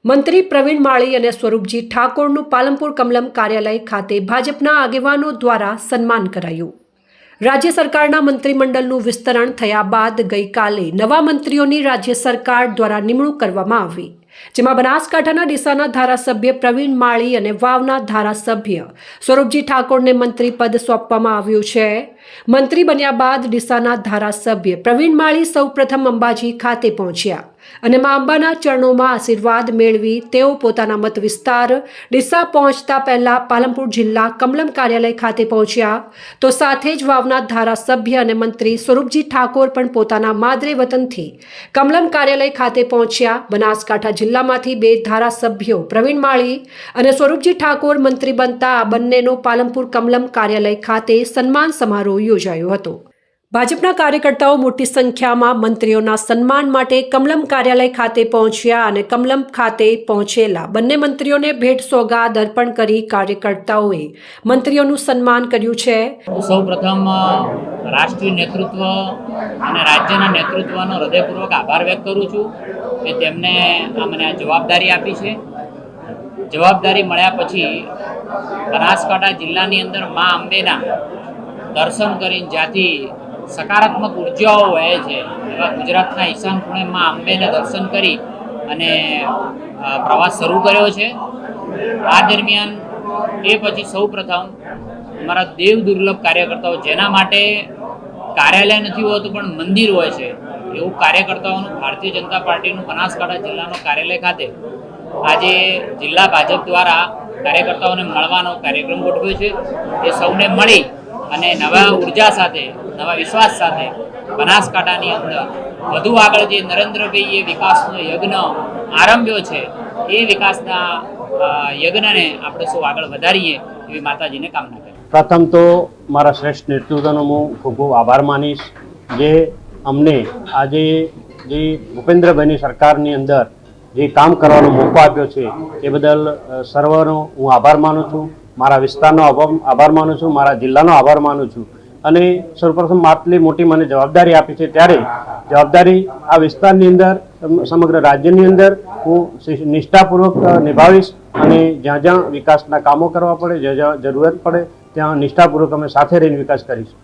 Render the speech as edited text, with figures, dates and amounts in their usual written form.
મંત્રી પ્રવીણ માળી અને સ્વરૂપજી ઠાકોરનું પાલનપુર કમલમ કાર્યાલય ખાતે ભાજપના આગેવાનો દ્વારા સન્માન કરાયું। રાજ્ય સરકારના મંત્રીમંડળનું વિસ્તરણ થયા બાદ ગઈકાલે નવા મંત્રીઓની રાજ્ય સરકાર દ્વારા નિમણૂક કરવામાં આવી, જેમાં બનાસકાંઠાના ડીસાના ધારાસભ્ય પ્રવીણ માળી અને વાવના ધારાસભ્ય સ્વરૂપજી ઠાકોરને મંત્રી પદ સોંપવામાં આવ્યું છે। મંત્રી બન્યા બાદ ડીસાના ધારાસભ્ય પ્રવીણ માળી સૌપ્રથમ અંબાજી ખાતે પહોંચ્યા અને મા અંબાના ચરણોમાં આશીર્વાદ મેળવી તેઓ પોતાના મત વિસ્તાર ડીસા પહોંચતા પહેલા પાલનપુર જિલ્લા કમલમ કાર્યાલય ખાતે પહોંચ્યા, તો સાથે જ વાવના ધારાસભ્ય અને મંત્રી સ્વરૂપજી ઠાકોર પણ પોતાના માદરે વતનથી કમલમ કાર્યાલય ખાતે પહોંચ્યા। બનાસકાંઠા જિલ્લામાંથી 2 ધારાસભ્યો પ્રવીણ માળી અને સ્વરૂપજી ઠાકોર મંત્રી બનતા આ બંનેનો પાલનપુર કમલમ કાર્યાલય ખાતે સન્માન સમારોહ યોજાયો હતો। ભાજપના કાર્યકર્તાઓ મોટી સંખ્યામાં મંત્રીઓના સન્માન માટે કમલમ કાર્યાલય ખાતે પહોંચ્યા અને કમલમ ખાતે પહોંચેલા બંને મંત્રીઓને ભેટ સોગાદ અર્પણ કરી કાર્યકર્તાઓએ મંત્રીઓનું સન્માન કર્યું છે। સૌપ્રથમ રાષ્ટ્રીય નેતૃત્વ અને રાજ્યના નેતૃત્વનો હૃદયપૂર્વક આભાર વ્યક્ત કરું છું કે તેમને મને આ જવાબદારી આપી છે। જવાબદારી મળ્યા પછી બનાસકાંઠા જિલ્લાની અંદર મા અંબેના દર્શન કરીને જ્યાંથી સકારાત્મક ઉર્જાઓ વહે છે એવા ગુજરાતના ઈશાન ખૂણે માં અંબેને દર્શન કરી અને પ્રવાસ શરૂ કર્યો છે। આ દરમિયાન એ પછી સૌપ્રથમ અમારા દેવ દુર્લભ કાર્યકર્તાઓ, જેના માટે કાર્યાલય નથી હોતું પણ મંદિર હોય છે, એવું કાર્યકર્તાઓનું ભારતીય જનતા પાર્ટીનું બનાસકાંઠા જિલ્લાનું કાર્યાલય ખાતે આજે જિલ્લા ભાજપ દ્વારા કાર્યકર્તાઓને મળવાનો કાર્યક્રમ ગોઠવ્યો છે। એ સૌને મળી અને નવા ઉર્જા સાથે, નવા વિશ્વાસ સાથે બનાસકાંઠાની અંદર વધુ આગળ જે નરેન્દ્રભાઈએ વિકાસનો યજ્ઞ આરંભ્યો છે એ વિકાસના યજ્ઞને આપણે સૌ આગળ વધારીએ એવી માતાજીને કામના કરીએ। પ્રથમ તો મારા શ્રેષ્ઠ નેતૃત્વનો હું ખૂબ ખૂબ આભાર માનીશ, જે અમને આજે જે ભૂપેન્દ્રભાઈની સરકારની અંદર જે કામ કરવાનો મોકો આપ્યો છે એ બદલ સર્વનો હું આભાર માનું છું। મારા વિસ્તારનો આભાર માનું છું, મારા જિલ્લાનો આભાર માનું છું। અને સૌપ્રથમ આટલી મોટી મને જવાબદારી આપી છે ત્યારે જવાબદારી આ વિસ્તારની અંદર સમગ્ર રાજ્યની અંદર હું નિષ્ઠાપૂર્વક નિભાવીશ અને જ્યાં જ્યાં વિકાસના કામો કરવા પડે, જ્યાં જ્યાં જરૂરત પડે ત્યાં નિષ્ઠાપૂર્વક અમે સાથે રહીને વિકાસ કરીશું।